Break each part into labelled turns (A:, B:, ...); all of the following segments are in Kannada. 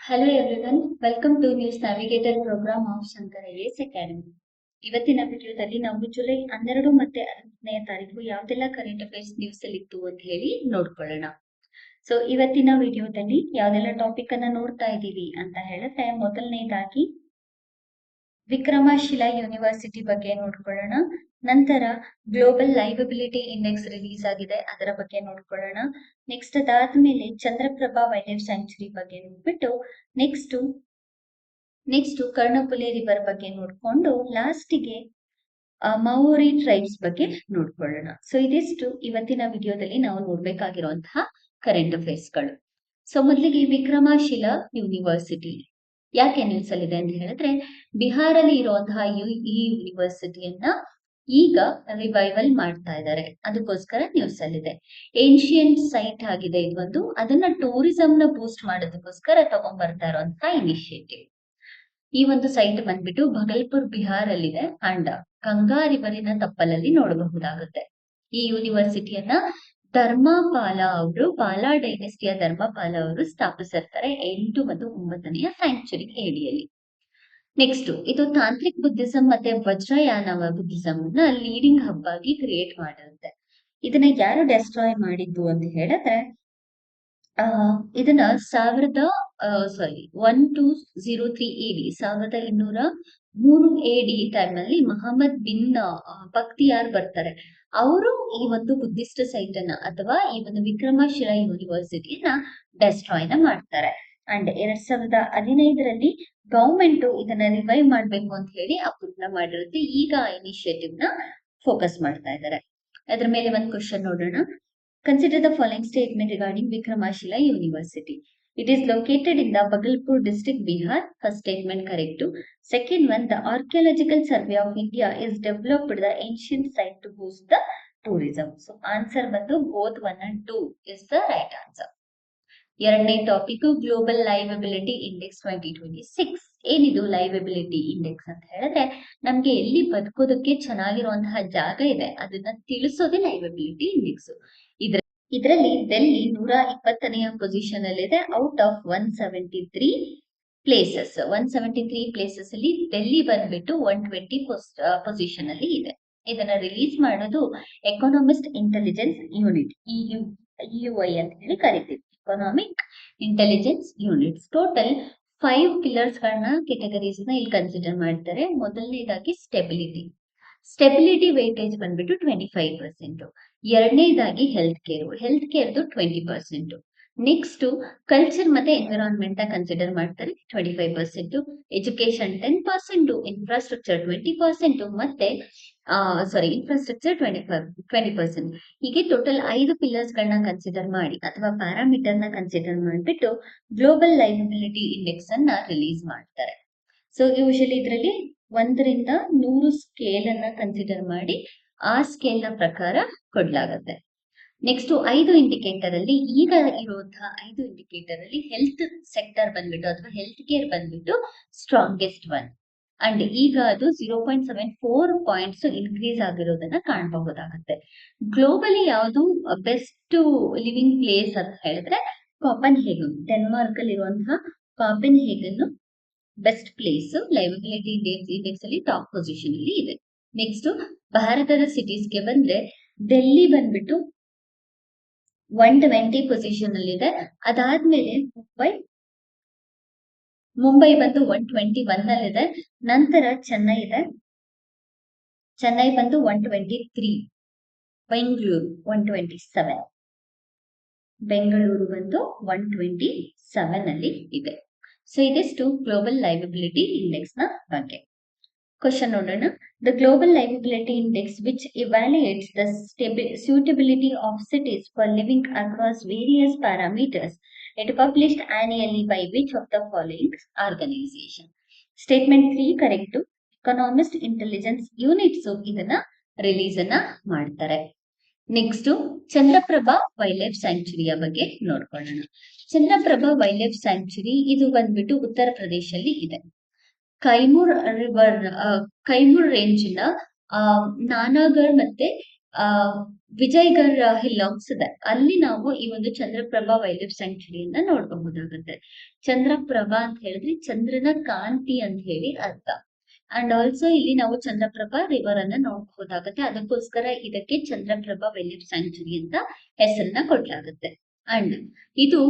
A: Hello everyone, welcome to news navigator program of Shankar IAS academy. ಇವತ್ತಿನ ವಿಡಿಯೋದಲ್ಲಿ ನಾವು ಜುಲೈ 12 ಮತ್ತೆ 10ನೇ ತಾರೀಕು ಯಾವ್ದೆಲ್ಲ ಕರೆಂಟ್ ಅಫೇರ್ಸ್ ನ್ಯೂಸ್ ಅಲ್ಲಿ ಇತ್ತು ಅಂತ ಹೇಳಿ ನೋಡ್ಕೊಳ್ಳೋಣ. ಸೊ ಇವತ್ತಿನ ವಿಡಿಯೋದಲ್ಲಿ ಯಾವ್ದೆಲ್ಲ ಟಾಪಿಕ್ ಅನ್ನ ನೋಡ್ತಾ ಇದ್ದೀವಿ ಅಂತ ಹೇಳಿದ್ರೆ, ಮೊದಲನೇದಾಗಿ ವಿಕ್ರಮಶಿಲಾ ಯೂನಿವರ್ಸಿಟಿ ಬಗ್ಗೆ ನೋಡ್ಕೊಳ್ಳೋಣ. ನಂತರ ಗ್ಲೋಬಲ್ ಲೈವಬಿಲಿಟಿ ಇಂಡೆಕ್ಸ್ ರಿಲೀಸ್ ಆಗಿದೆ, ಅದರ ಬಗ್ಗೆ ನೋಡ್ಕೊಳ್ಳೋಣ. ನೆಕ್ಸ್ಟ್ ಅದಾದ್ಮೇಲೆ ಚಂದ್ರಪ್ರಭಾ ವೈಲ್ಡ್ ಲೈಫ್ ಸ್ಯಾಂಕ್ಚುರಿ ಬಗ್ಗೆ ನೋಡ್ಬಿಟ್ಟು ನೆಕ್ಸ್ಟ್ ಕರ್ಣಪುಲೆ ರಿವರ್ ಬಗ್ಗೆ ನೋಡ್ಕೊಂಡು ಲಾಸ್ಟಿಗೆ ಮೌರಿ ಟ್ರೈಬ್ಸ್ ಬಗ್ಗೆ ನೋಡ್ಕೊಳ್ಳೋಣ. ಸೊ ಇದಿಷ್ಟು ಇವತ್ತಿನ ವಿಡಿಯೋದಲ್ಲಿ ನಾವು ನೋಡ್ಬೇಕಾಗಿರುವಂತಹ ಕರೆಂಟ್ ಅಫೇರ್ಸ್ಗಳು. ಸೊ ಮೊದಲಿಗೆ ವಿಕ್ರಮಶಿಲಾ ಯೂನಿವರ್ಸಿಟಿ ಯಾಕೆ ನ್ಯೂಸ್ ಅಲ್ಲಿದೆ ಅಂತ ಹೇಳಿದ್ರೆ, ಬಿಹಾರಲ್ಲಿ ಇರುವಂತಹ ಈ ಯೂನಿವರ್ಸಿಟಿಯನ್ನ ಈಗ ರಿವೈವಲ್ ಮಾಡ್ತಾ ಇದ್ದಾರೆ, ಅದಕ್ಕೋಸ್ಕರ ನ್ಯೂಸ್ ಅಲ್ಲಿದೆ. ಏನ್ಶಿಯಂಟ್ ಸೈಟ್ ಆಗಿದೆ ಇದೊಂದು, ಅದನ್ನ ಟೂರಿಸಂ ನ ಬೂಸ್ಟ್ ಮಾಡೋದಕ್ಕೋಸ್ಕರ ತಗೊಂಡ್ಬರ್ತಾ ಇರುವಂತಹ ಇನಿಷಿಯೇಟಿವ್. ಈ ಒಂದು ಸೈಟ್ ಬಂದ್ಬಿಟ್ಟು ಭಗಲ್ಪುರ್ ಬಿಹಾರ್ ಅಲ್ಲಿದೆ ಅಂಡ್ ಗಂಗಾ ರಿವರಿನ ತಪ್ಪಲಲ್ಲಿ ನೋಡಬಹುದಾಗುತ್ತೆ. ಈ ಯೂನಿವರ್ಸಿಟಿಯನ್ನ ಧರ್ಮಪಾಲ ಅವರು, ಪಾಲಾ ಡೈನೆಸ್ಟಿಯ ಧರ್ಮಪಾಲ ಅವರು ಸ್ಥಾಪಿಸಿರ್ತಾರೆ 8 ಮತ್ತು 9ನೇ ಸೆಂಚುರಿ ಏಡಿಯಲ್ಲಿ. ನೆಕ್ಸ್ಟ್ ಇದು ತಾಂತ್ರಿಕ್ ಬುದ್ಧಿಸಂ ಮತ್ತೆ ವಜ್ರಯಾನವ ಬುದ್ಧಿಸಂ ನ ಲೀಡಿಂಗ್ ಹಬ್ ಆಗಿ ಕ್ರಿಯೇಟ್ ಮಾಡಿರುತ್ತೆ. ಇದನ್ನ ಯಾರು ಡೆಸ್ಟ್ರಾಯ್ ಮಾಡಿದ್ದು ಅಂತ ಹೇಳಿದ್ರೆ, ಇದನ್ನ 1203 AD 1203 AD ಟೈಮ್ ಅಲ್ಲಿ ಮಹಮ್ಮದ್ ಬಿನ್ ಬಕ್ತಿಯಾರ್ ಬರ್ತಾರೆ. ಅವರು ಈ ಒಂದು ಬುದ್ಧಿಸ್ಟ್ ಸೈಟ್ ಅನ್ನ ಅಥವಾ ಈ ಒಂದು ವಿಕ್ರಮಶಿಲಾ ಯೂನಿವರ್ಸಿಟಿಯನ್ನ ಡೆಸ್ಟ್ರಾಯ್ ನ ಮಾಡ್ತಾರೆ. ಅಂಡ್ 2015ರಲ್ಲಿ ಗವರ್ಮೆಂಟ್ ಇದನ್ನ ರಿವೈವ್ ಮಾಡ್ಬೇಕು ಅಂತ ಹೇಳಿ ಅಪ್ರೂವ್ ಮಾಡಿರುತ್ತೆ. ಈಗ ಇನಿಷಿಯೇಟಿವ್ ನ ಫೋಕಸ್ ಮಾಡ್ತಾ ಇದ್ದಾರೆ. ಅದ್ರ ಮೇಲೆ ಒಂದು ಕ್ವಶನ್ ನೋಡೋಣ. Consider the following statement regarding Vikramashila University. It is located in the Bhagalpur district, Bihar. First statement correct. Second one, the Archaeological Survey of India is developed the ancient site to boost the tourism. So answer ಬಂದು both 1 and 2 is the right answer. ಎರಡನೇ ಟಾಪಿಕ್ ಗ್ಲೋಬಲ್ ಲೈವಬಿಲಿಟಿ ಇಂಡೆಕ್ಸ್ 2026. ಏನಿದು ಲೈವಬಿಲಿಟಿ ಇಂಡೆಕ್ಸ್ ಅಂತ ಹೇಳಿದ್ರೆ, ನಮ್ಗೆ ಎಲ್ಲಿ ಬದುಕೋದಕ್ಕೆ ಚೆನ್ನಾಗಿರುವಂತಹ ಜಾಗ ಇದೆ ಅದನ್ನ ತಿಳಿಸೋದೇ ಲೈವಬಿಲಿಟಿ ಇಂಡೆಕ್ಸ್. ಇದರಲ್ಲಿ ಡೆಲ್ಲಿ 120ನೇ ಪೊಸಿಷನ್ ಅಲ್ಲಿ ಇದೆ ಔಟ್ ಆಫ್ 173 ಪ್ಲೇಸಸ್. 173 ಪ್ಲೇಸಸ್ ಅಲ್ಲಿ ಡೆಲ್ಲಿ ಬಂದ್ಬಿಟ್ಟು 120 ಪೊಸಿಷನ್ ಅಲ್ಲಿ ಇದೆ. ಇದನ್ನ ರಿಲೀಸ್ ಮಾಡೋದು ಎಕನಾಮಿಸ್ಟ್ ಇಂಟೆಲಿಜೆನ್ಸ್ ಯೂನಿಟ್, EUI ಅಂತ ಹೇಳಿ ಕರಿತೀವಿ, economic intelligence units. Total 5 pillars ಗಳನ್ನ ಕೆಟಗರೀಸ್ ನ ಇಲ್ಲಿ ಕನ್ಸಿಡರ್ ಮಾಡ್ತಾರೆ. ಮೊದಲನೇದಾಗಿ ಸ್ಟೆಬಿಲಿಟಿ ವೇಟೇಜ್ ಬಂದ್ಬಿಟ್ಟು 25%. ಎರಡನೇದಾಗಿ ಹೆಲ್ತ್ ಕೇರ್ದು 20%. ನೆಕ್ಸ್ಟ್ ಕಲ್ಚರ್ ಮತ್ತೆ ಎನ್ವಿರಾನ್ಮೆಂಟ್ ಕನ್ಸಿಡರ್ ಮಾಡ್ತಾರೆ 25%. ಎಜುಕೇಶನ್ 10%, ಇನ್ಫ್ರಾಸ್ಟ್ರಕ್ಚರ್ 20%, ಮತ್ತೆ ಇನ್ಫ್ರಾಸ್ಟ್ರಕ್ಚರ್ 20%. ಹೀಗೆ ಟೋಟಲ್ 5 ಪಿಲ್ಲರ್ಸ್ ಗಳನ್ನ ಕನ್ಸಿಡರ್ ಮಾಡಿ ಅಥವಾ ಪ್ಯಾರಾಮೀಟರ್ ನ ಕನ್ಸಿಡರ್ ಮಾಡಿಬಿಟ್ಟು ಗ್ಲೋಬಲ್ ಲೈವಬಿಲಿಟಿ ಇಂಡೆಕ್ಸ್ ಅನ್ನ ರಿಲೀಸ್ ಮಾಡ್ತಾರೆ. ಸೊ ಯೂಶಲಿ ಇದರಲ್ಲಿ 1 ರಿಂದ 100 ಸ್ಕೇಲ್ ಅನ್ನ ಕನ್ಸಿಡರ್ ಮಾಡಿ ಆ ಸ್ಕೇಲ್ ನ ಪ್ರಕಾರ ಕೊಡ್ಲಾಗತ್ತೆ. ನೆಕ್ಸ್ಟ್ 5 ಇಂಡಿಕೇಟರ್ ಅಲ್ಲಿ, ಈಗ ಇರುವಂತಹ 5 ಇಂಡಿಕೇಟರ್ ಅಲ್ಲಿ ಹೆಲ್ತ್ ಸೆಕ್ಟರ್ ಬಂದ್ಬಿಟ್ಟು ಅಥವಾ ಹೆಲ್ತ್ ಕೇರ್ ಬಂದ್ಬಿಟ್ಟು ಸ್ಟ್ರಾಂಗೆಸ್ಟ್ ಒನ್. ಅಂಡ್ ಈಗ ಅದು 0.74 ಪಾಯಿಂಟ್ಸ್ ಇನ್ಕ್ರೀಸ್ ಆಗಿರೋದನ್ನ ಕಾಣಬಹುದಾಗುತ್ತೆ. ಗ್ಲೋಬಲಿ ಯಾವುದು ಬೆಸ್ಟ್ ಲಿವಿಂಗ್ ಪ್ಲೇಸ್ ಅಂತ ಹೇಳಿದ್ರೆ ಕಾಪನ್ ಹೇಗನ್, ಡೆನ್ಮಾರ್ಕ್ ಅಲ್ಲಿ ಇರುವಂತಹ ಕಾಪನ್ ಹೇಗನ್ ಬೆಸ್ಟ್ ಪ್ಲೇಸ್ ಲೈವಬಿಲಿಟಿ ಇಂಡೆಕ್ಸ್ ಅಲ್ಲಿ ಟಾಪ್ ಪೊಸಿಷನ್ ಅಲ್ಲಿ ಇದೆ. ನೆಕ್ಸ್ಟ್ ಭಾರತದ ಸಿಟೀಸ್ಗೆ ಬಂದ್ರೆ ಡೆಲ್ಲಿ ಬಂದ್ಬಿಟ್ಟು 120 ಪೊಸಿಷನ್ ಅಲ್ಲಿ ಇದೆ. ಅದಾದ್ಮೇಲೆ ಮುಂಬೈ ಬಂದು 121 ಅಲ್ಲಿದೆ. ನಂತರ ಚೆನ್ನೈ ಬಂದು 123, ಬೆಂಗಳೂರು 127, ಬೆಂಗಳೂರು ಬಂದು 127 ಅಲ್ಲಿ ಇದೆ. ಸೊ ಇದಿಷ್ಟು ಗ್ಲೋಬಲ್ ಲೈವಬಿಲಿಟಿ ಇಂಡೆಕ್ಸ್ ನ ಬಗ್ಗೆ. ಕ್ವಶನ್ ನೋಡೋಣ. The Global Livability Index, which evaluates the suitability of cities for living across various parameters, it published annually by which of the following organization? Statement 3 correct. Economist Intelligence Units ಇದನ್ನ ರಿಲೀಸ್ ಅನ್ನ ಮಾಡ್ತಾರೆ. ನೆಕ್ಸ್ಟ್ ಚಂದ್ರಪ್ರಭಾ ವೈಲ್ಡ್ ಲೈಫ್ ಸ್ಯಾಂಕ್ಚುರಿಯ ಬಗ್ಗೆ ನೋಡ್ಕೊಳ್ಳೋಣ. ಚಂದ್ರಪ್ರಭಾ ವೈಲ್ಡ್ ಲೈಫ್ ಸ್ಯಾಂಕ್ಚುರಿ ಇದು ಬಂದ್ಬಿಟ್ಟು ಉತ್ತರ ಪ್ರದೇಶಲ್ಲಿ ಇದೆ. ಕೈಮೂರ್ ರೇಂಜ್ ನ ನಾನಾಗಢ್ ಮತ್ತೆ ಆ ವಿಜಯಗಢ ಹಿಲ್ಲಾಕ್ಸ್ ಇದೆ. ಅಲ್ಲಿ ನಾವು ಈ ಒಂದು ಚಂದ್ರಪ್ರಭಾ ವೈಲ್ಡ್ ಲೈಫ್ ಸ್ಯಾಂಕ್ಚುರಿಯನ್ನ ನೋಡಬಹುದಾಗುತ್ತೆ. ಚಂದ್ರಪ್ರಭಾ ಅಂತ ಹೇಳಿದ್ರೆ ಚಂದ್ರನ ಕಾಂತಿ ಅಂತ ಹೇಳಿ ಅರ್ಥ. ಅಂಡ್ ಆಲ್ಸೋ ಇಲ್ಲಿ ನಾವು ಚಂದ್ರಪ್ರಭಾ ರಿವರ್ ಅನ್ನ ನೋಡಬಹುದಾಗುತ್ತೆ. ಅದಕ್ಕೋಸ್ಕರ ಇದಕ್ಕೆ ಚಂದ್ರಪ್ರಭಾ ವೈಲ್ಡ್ ಲೈಫ್ ಸ್ಯಾಂಕ್ಚುರಿ ಅಂತ ಹೆಸರನ್ನ ಕೊಡಲಾಗುತ್ತೆ. ಅಂಡ್ ಇದು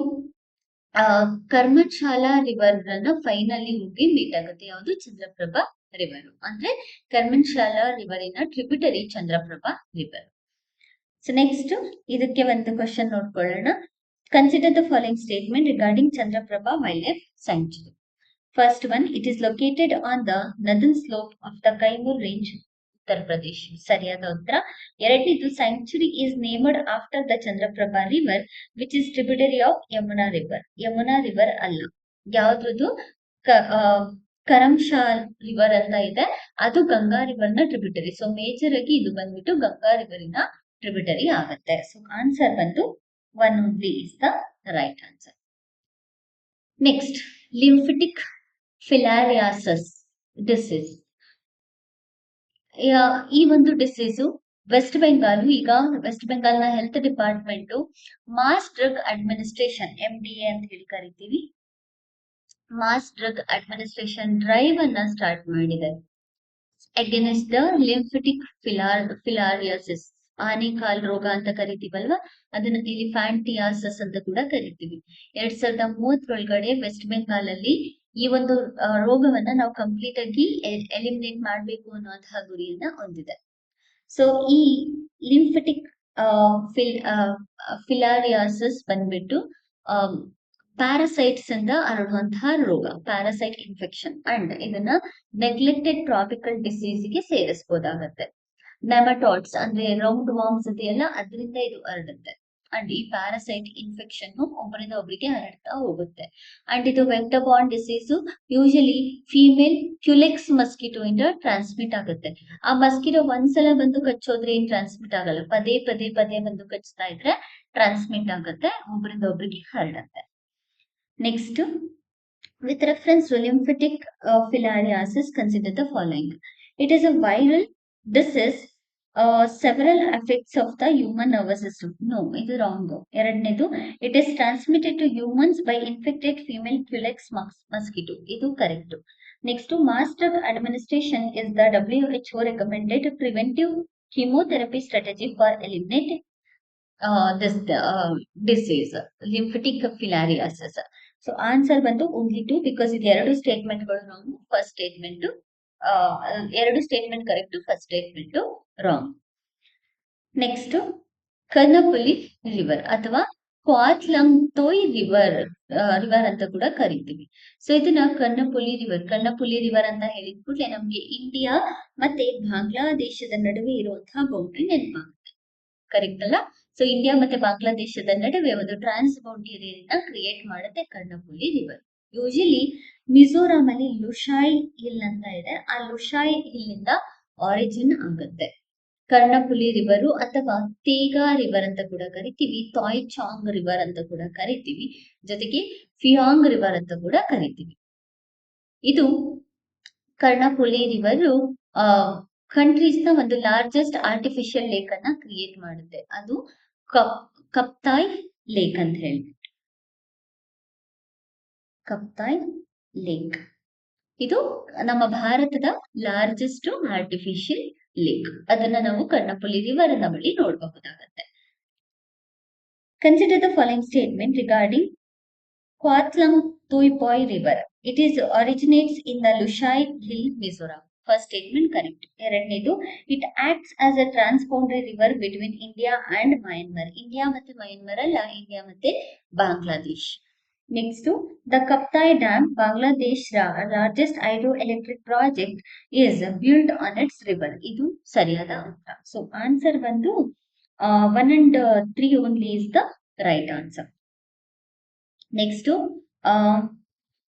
A: ಕರ್ಮಶಾಲಾ ರಿವರ್ ಅನ್ನ ಫೈನಲಿ ಹೋಗಿ ಮೀಟ್ ಆಗುತ್ತೆ. ಯಾವುದು? ಚಂದ್ರಪ್ರಭಾ ರಿವರ್. ಅಂದ್ರೆ ಕರ್ಮಶಾಲಾ ರಿವರಿನ tributary Chandraprabha river. So next ಇದಕ್ಕೆ ಒಂದು ಕ್ವಶನ್ ನೋಡ್ಕೊಳ್ಳೋಣ. Consider the following statement regarding Chandraprabha wildlife sanctuary. First one, it is located on the northern slope of the Kaimur range, Uttar Pradesh. ಸರಿಯಾದ ಉತ್ತರ. ಎರಡನೇದು, sanctuary is named after the Chandraprabha river, which is tributary of Yamuna river. Yamuna river ಅಲ್ಲ. ಯಾವ್ದು? ಕರಂಶಾಲ್ ರಿವರ್ ಅಂತ ಇದೆ, ಅದು ಗಂಗಾ ರಿವರ್ ನ ಟ್ರಿಬ್ಯೂಟರಿ. ಸೊ ಮೇಜರ್ ಆಗಿ ಇದು ಬಂದ್ಬಿಟ್ಟು ಗಂಗಾ ರಿವರಿನ ಟ್ರಿಬ್ಯೂಟರಿ ಆಗುತ್ತೆ. ಸೊ ಆನ್ಸರ್ ಬಂದು 1 only is the right answer. Next, lymphatic filariasis disease. ಈ ಒಂದು ಡಿಸೀಸು ವೆಸ್ಟ್ ಬೆಂಗಾಲ್, ಈಗ ವೆಸ್ಟ್ ಬೆಂಗಾಲ್ ನ health department mass drug administration MDA ಅಂತ ಹೇಳಿ ಕರಿತೀವಿ, ಮಾಸ್ ಡ್ರಗ್ ಅಡ್ಮಿನಿಸ್ಟ್ರೇಷನ್ ಡ್ರೈವ್ ಅನ್ನ ಸ್ಟಾರ್ಟ್ ಮಾಡಿದೆ ಅಗೇನ್ಸ್ಟ್ ದ ಲಿಂಫೆಟಿಕ್ ಫಿಲಾರಿಯಾಸಿಸ್. ಆನೆಕಾಲ್ ರೋಗ ಅಂತ ಕರಿತೀವಲ್ವಾ, ಅದನ್ನ ಎಲಿಫ್ಯಾಂಟಿಯಾಸಿಸ್ ಅಂತ ಕೂಡ ಕರಿತೀವಿ. 2030 ಒಳಗಡೆ ವೆಸ್ಟ್ ಬೆಂಗಾಲ್ ಅಲ್ಲಿ ಈ ಒಂದು ರೋಗವನ್ನ ನಾವು ಕಂಪ್ಲೀಟ್ ಆಗಿ ಎಲಿಮಿನೇಟ್ ಮಾಡಬೇಕು ಅನ್ನುವಂತಹ ಗುರಿಯನ್ನ ಹೊಂದಿದೆ. ಸೊ ಈ ಲಿಂಫೆಟಿಕ್ ಫಿಲಾರಿಯಾಸಿಸ್ ಬಂದ್ಬಿಟ್ಟು ಪ್ಯಾರಾಸೈಟ್ಸ್ ಇಂದ ಹರಡುವಂತಹ ರೋಗ, ಪ್ಯಾರಾಸೈಟ್ ಇನ್ಫೆಕ್ಷನ್. ಅಂಡ್ ಇದನ್ನ ನೆಗ್ಲೆಕ್ಟೆಡ್ ಟ್ರಾಪಿಕಲ್ ಡಿಸೀಸ್ ಗೆ ಸೇರಿಸಬಹುದಾಗತ್ತೆ. ನೆಮಟೋಡ್ಸ್ ಅಂದ್ರೆ ರೌಂಡ್ ವಾರ್ಮ್ಸ್ ಇದೆಯಲ್ಲ, ಅದರಿಂದ ಇದು ಹರಡುತ್ತೆ. ಅಂಡ್ ಈ ಪ್ಯಾರಾಸೈಟ್ ಇನ್ಫೆಕ್ಷನ್ ಒಬ್ಬರಿಂದ ಒಬ್ಬರಿಗೆ ಹರಡ್ತಾ ಹೋಗುತ್ತೆ. ಅಂಡ್ ಇದು vector borne disease usually female culex ಮಸ್ಕಿಟೋ ಇಂದ ಟ್ರಾನ್ಸ್ಮಿಟ್ ಆಗುತ್ತೆ. ಆ ಮಸ್ಕಿಟೋ ಒಂದ್ಸಲ ಬಂದು ಕಚ್ಚೋದ್ರೆ ಏನ್ ಟ್ರಾನ್ಸ್ಮಿಟ್ ಆಗಲ್ಲ, ಪದೇ ಪದೇ ಬಂದು ಕಚ್ತಾ ಇದ್ರೆ ಟ್ರಾನ್ಸ್ಮಿಟ್ ಆಗುತ್ತೆ, ಒಬ್ಬರಿಂದ ಒಬ್ಬರಿಗೆ ಹರಡುತ್ತೆ. Next, with reference to lymphatic filariasis, consider the following. It is a viral disease. Several effects of the human nervous system. No, ಇದು wrong. ಎರಡನೇದು, it is transmitted to humans by infected female Culex mosquito. ಇದು correct. Next, mass drug administration is the WHO recommended preventive chemotherapy strategy for eliminating this disease, lymphatic filariasis. So answer ಬಂದು only 2, ಬಿಕಾಸ್ ಇದು ಎರಡು ಸ್ಟೇಟ್ಮೆಂಟ್ ಗಳು ರಾಂಗ್. ಫಸ್ಟ್ ಸ್ಟೇಟ್ಮೆಂಟ್ ಎರಡು statement correct, first statement wrong. Next, Karnaphuli river ಅಥವಾ ಕ್ವಾತ್ಲಂಗ್ತೋಯ್ ರಿವರ್ ಅಂತ ಕೂಡ ಕರಿತೀವಿ. ಸೊ ಇದನ್ನ ಕರ್ನಪುಲಿ ರಿವರ್ ಅಂತ ಹೇಳಿದ ಕೂಡಲೇ ನಮ್ಗೆ ಇಂಡಿಯಾ ಮತ್ತೆ ಬಾಂಗ್ಲಾದೇಶದ ನಡುವೆ ಇರುವಂತಹ ಬೌಂಡ್ರಿ ನೆನಪಾಗುತ್ತೆ. ಕರೆಕ್ಟ್ ಅಲ್ಲ? ಸೊ ಇಂಡಿಯಾ ಮತ್ತೆ ಬಾಂಗ್ಲಾದೇಶದ ನಡುವೆ ಒಂದು ಟ್ರಾನ್ಸ್ ಬೌಂಡರಿಯನ್ನ ಕ್ರಿಯೇಟ್ ಮಾಡುತ್ತೆ ಕರ್ನಪುಲಿ ರಿವರ್. ಯೂಶಲಿ ಮಿಜೋರಾಂ ಅಲ್ಲಿ ಲುಷಾಯ್ ಹಿಲ್ ಅಂತ ಇದೆ, ಆ ಲುಷಾಯ್ ಹಿಲ್ ಇಂದ ಆರಿಜಿನ್ ಆಗುತ್ತೆ. ಕರ್ನಪುಲಿ ರಿವರು ಅಥವಾ ತೇಗಾ ರಿವರ್ ಅಂತ ಕೂಡ ಕರಿತೀವಿ, ತಾಯ್ ಚಾಂಗ್ ರಿವರ್ ಅಂತ ಕೂಡ ಕರಿತೀವಿ, ಜೊತೆಗೆ ಫಿಯಾಂಗ್ ರಿವರ್ ಅಂತ ಕೂಡ ಕರಿತೀವಿ. ಇದು ಕರ್ನಪುಲಿ ರಿವರು ಕಂಟ್ರೀಸ್ ನ ಒಂದು ಲಾರ್ಜೆಸ್ಟ್ ಆರ್ಟಿಫಿಷಿಯಲ್ ಲೇಕ್ ಅನ್ನ ಕ್ರಿಯೇಟ್ ಮಾಡುತ್ತೆ. ಅದು ಕಪ್ತಾಯ್ ಲೇಕ್ ಅಂತ ಹೇಳ್ಬಿಟ್ಟು, ಕಪ್ತಾಯ್ ಲೇಕ್. ಇದು ನಮ್ಮ ಭಾರತದ ಲಾರ್ಜೆಸ್ಟ್ ಆರ್ಟಿಫಿಷಿಯಲ್ ಲೇಕ್. ಅದನ್ನ ನಾವು ಕರ್ನಪುಲಿ ರಿವರ್ ನ ಬಳಿ ನೋಡಬಹುದಾಗತ್ತೆ. Consider the following statement regarding Khawthlangtuipui river. It is originates in the Lushai hill, Mizoram. First statement correct. ಎರಡನೇದು, it acts as a transboundary river between India and Myanmar. India ಮತ್ತೆ ಮಯನ್ಮಾರ್ ಅಲ್ಲ, ಇಂಡಿಯಾ ಮತ್ತೆ Bangladesh. Next, the Kaptai dam, Bangladesh largest hydro electric project, is built on its river. ಇದು ಸರಿಯಾದ ಉತ್ತರ. ಸೊ ಆನ್ಸರ್ ಬಂದು 1 and 3 only is the right answer. Next,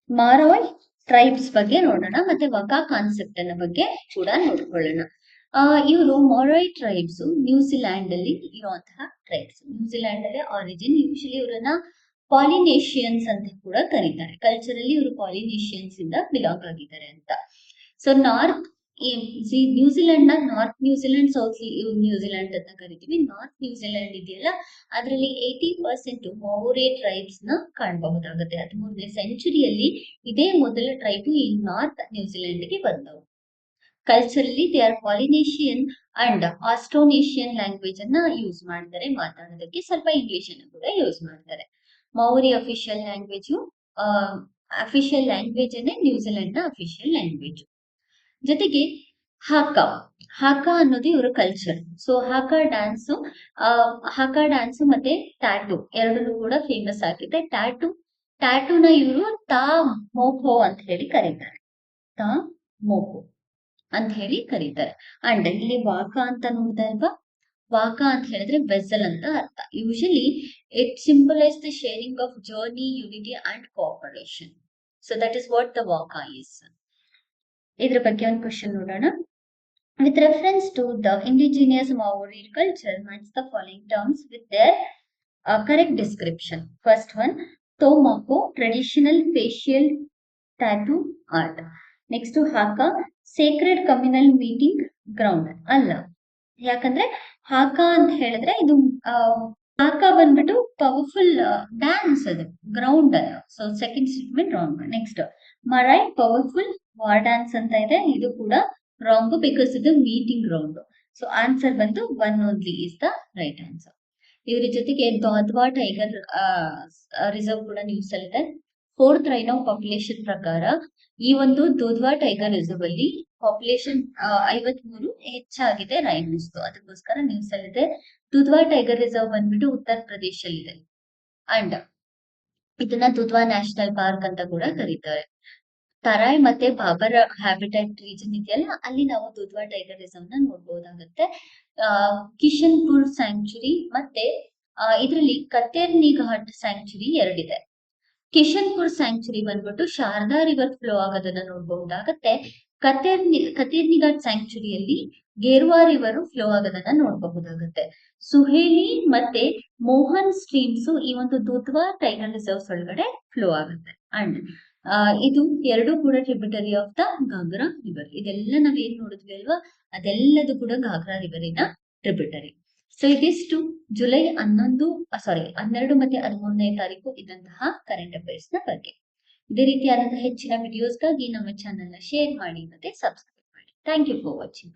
A: Maori tribes ಬಗ್ಗೆ ನೋಡೋಣ, ಮತ್ತೆ ವಕಾ ಕಾನ್ಸೆಪ್ಟ್ ಅನ್ನ ಬಗ್ಗೆ ಕೂಡ ನೋಡ್ಕೊಳ್ಳೋಣ. ಇವರು ಮೊರಾಯ್ ಟ್ರೈಬ್ಸ್ ನ್ಯೂಜಿಲ್ಯಾಂಡ್ ಅಲ್ಲಿ ಇರುವಂತಹ ಟ್ರೈಬ್ಸ್. ನ್ಯೂಜಿಲ್ಯಾಂಡ್ ಅಲ್ಲಿ ಆರಿಜಿನ್. ಯೂಶಲಿ ಇವರನ್ನ ಪಾಲಿನೇಷಿಯನ್ಸ್ ಅಂತ ಕೂಡ ಕರೀತಾರೆ. ಕಲ್ಚರಲಿ ಇವರು ಪಾಲಿನೇಷಿಯನ್ಸ್ ಇಂದ ಬಿಲಾಂಗ್ ಆಗಿದ್ದಾರೆ ಅಂತ. ಸೊ ನಾರ್ತ್ ನ್ಯೂಜಿಲೆಂಡ್ ನ ನಾರ್ತ್ ನ್ಯೂಜಿಲೆಂಡ್, ಸೌತ್ ನ್ಯೂಜಿಲೆಂಡ್ ಅಂತ ಕರಿತೀವಿ. ನಾರ್ತ್ ನ್ಯೂಜಿಲೆಂಡ್ ಇದೆಯಲ್ಲ, ಅದರಲ್ಲಿ 80% ಮೌರಿ ಟ್ರೈಬ್ಸ್ ನ ಕಾಣಬಹುದಾಗುತ್ತೆ. 13ನೇ ಸೆಂಚುರಿಯಲ್ಲಿ ಇದೇ ಮೊದಲ ಟ್ರೈಬ್ ಈ ನಾರ್ತ್ ನ್ಯೂಜಿಲೆಂಡ್ ಗೆ ಬಂದವು. Culturally they are Polynesian and Austronesian ಲ್ಯಾಂಗ್ವೇಜ್ ಅನ್ನ ಯೂಸ್ ಮಾಡ್ತಾರೆ ಮಾತಾಡೋದಕ್ಕೆ. ಸ್ವಲ್ಪ ಇಂಗ್ಲಿಷ್ ಅನ್ನು ಕೂಡ ಯೂಸ್ ಮಾಡ್ತಾರೆ. ಮೌರಿ ಅಫಿಷಿಯಲ್ ಲ್ಯಾಂಗ್ವೇಜ್ ಅನ್ನೇ ನ್ಯೂಜಿಲೆಂಡ್ ನ ಅಫಿಷಿಯಲ್ ಲ್ಯಾಂಗ್ವೇಜ್. ಜೊತೆಗೆ ಹಾಕಾ ಹಾಕಾ ಅನ್ನೋದು ಇವರ ಕಲ್ಚರ್. ಸೊ ಹಾಕಾ ಡ್ಯಾನ್ಸ್ ಮತ್ತೆ ಟ್ಯಾಟೂ ಎರಡನ್ನೂ ಕೂಡ ಫೇಮಸ್ ಆಗಿದೆ. ಟ್ಯಾಟೂನ ಇವರು ತಾ ಮೋಹೋ ಅಂತ ಹೇಳಿ ಕರೀತಾರೆ. ತಾ ಮೋಹೋ ಅಂತ ಹೇಳಿ ಕರೀತಾರೆ. ಅಂಡ್ ಇಲ್ಲಿ ವಾಕಾ ಅಂತ ನೋಡ್ತಾ ಇಲ್ವಾ, ವಾಕಾ ಅಂತ ಹೇಳಿದ್ರೆ ವೆಸಲ್ ಅಂತ ಅರ್ಥ. Usually it symbolise the sharing of journey, unity and cooperation. So that is what the waka is. ಇದ್ರ ಬಗ್ಗೆ ಒಂದು ಕ್ವಶನ್ ನೋಡೋಣ. With reference to the indigenous Maori culture, match the following terms with their correct description. First one, Tomoko, traditional facial tattoo art. Next to Haka, sacred communal meeting ground. ಅಲ್ಲ, ಯಾಕಂದ್ರೆ ಹಾಕಾ ಅಂತ ಹೇಳಿದ್ರೆ ಇದು ಹಾಕಾ ಬಂದ್ಬಿಟ್ಟು ಪವರ್ಫುಲ್ ಡ್ಯಾನ್ಸ್, ಅದು ಗ್ರೌಂಡ್ ಅಲ್ಲ. So second statement wrong. Next marae, powerful war dance ಅಂತ ಇದೆ, ಇದು ಕೂಡ ರಾಂಗ್ ಬಿಕಾಸ್ ಇದು ಮೀಟಿಂಗ್ ಗ್ರೌಂಡ್. ಸೊ ಆನ್ಸರ್ ಬಂದು one only is the right answer. ಇವ್ರ ಜೊತೆಗೆ ದಾದ್ವಾ ಟೈಗರ್ ರಿಸರ್ವ್ ಕೂಡ ನ್ಯೂಸ್ ಅಲ್ಲಿದೆ. 4th ರೈನೋ ಪಾಪ್ಯುಲೇಷನ್ ಪ್ರಕಾರ ಈ ಒಂದು ದುಧ್ವಾ ಟೈಗರ್ ರಿಸರ್ವ್ ಅಲ್ಲಿ ಪಾಪ್ಯುಲೇಷನ್ 53 ಹೆಚ್ಚಾಗಿದೆ ರೈನೋಸ್. ಅದಕ್ಕೋಸ್ಕರ ನ್ಯೂಸ್ ಅಲ್ಲಿದೆ. ದುಧ್ವಾ ಟೈಗರ್ ರಿಸರ್ವ್ ಬಂದ್ಬಿಟ್ಟು ಉತ್ತರ ಪ್ರದೇಶಲ್ಲಿದೆ. ಅಂಡ್ ಇದನ್ನ ದುಧ್ವಾ ನ್ಯಾಷನಲ್ ಪಾರ್ಕ್ ಅಂತ ಕೂಡ ಕರೀತಾರೆ. ತರಾಯ್ ಮತ್ತೆ ಬಾಬರ್ ಹ್ಯಾಬಿಟೇಟ್ ರೀಜನ್ ಇದೆಯಲ್ಲ, ಅಲ್ಲಿ ನಾವು ದುಧ್ವಾ ಟೈಗರ್ ರಿಸರ್ವ್ ನ ನೋಡ್ಬೋದಾಗುತ್ತೆ. ಕಿಶನ್ಪುರ್ ಸ್ಯಾಂಕ್ಚುರಿ ಮತ್ತೆ ಇದರಲ್ಲಿ ಕತೇರ್ನಿ ಘಾಟ್ ಸ್ಯಾಂಕ್ಚುರಿ ಎರಡಿದೆ. ಕಿಶನ್ಪುರ್ ಸ್ಯಾಂಕ್ಚುರಿ ಬಂದ್ಬಿಟ್ಟು ಶಾರದಾ ರಿವರ್ ಫ್ಲೋ ಆಗೋದನ್ನ ನೋಡಬಹುದಾಗತ್ತೆ. ಕತೇರ್ನಿ ಘಾಟ್ ಸ್ಯಾಂಕ್ಚುರಿಯಲ್ಲಿ ಗೇರ್ವಾ ರಿವರ್ ಫ್ಲೋ ಆಗೋದನ್ನ ನೋಡಬಹುದಾಗುತ್ತೆ. ಸುಹೇಲಿ ಮತ್ತೆ ಮೋಹನ್ ಸ್ಟ್ರೀಮ್ಸ್ ಈ ಒಂದು ದುಧ್ವಾ ಟೈಗರ್ ರಿಸರ್ವ್ಸ್ ಒಳಗಡೆ ಫ್ಲೋ ಆಗುತ್ತೆ. ಅಂಡ್ ಇದು ಎರಡು ಕೂಡ tributary of the Ghaghra river. ಇದೆಲ್ಲ ನಾವೇನ್ ನೋಡಿದ್ವಿ ಅಲ್ವಾ, ಅದೆಲ್ಲದು ಕೂಡ ಘಾಗ್ರಾ ರಿವರಿನ ಟ್ರಿಬ್ಯೂಟರಿ. ಸೊ ಇದಿಷ್ಟು ಜುಲೈ 12 ಮತ್ತೆ 13ನೇ ತಾರೀಕು ಇದ್ದಂತಹ ಕರೆಂಟ್ ಅಫೇರ್ಸ್ ನ ಬಗ್ಗೆ. ಇದೇ ರೀತಿಯಾದಂತಹ ಹೆಚ್ಚಿನ ವಿಡಿಯೋಸ್ಗಾಗಿ ನಮ್ಮ ಚಾನೆಲ್ ನ ಶೇರ್ ಮಾಡಿ ಮತ್ತೆ ಸಬ್ಸ್ಕ್ರೈಬ್ ಮಾಡಿ. Thank you for watching.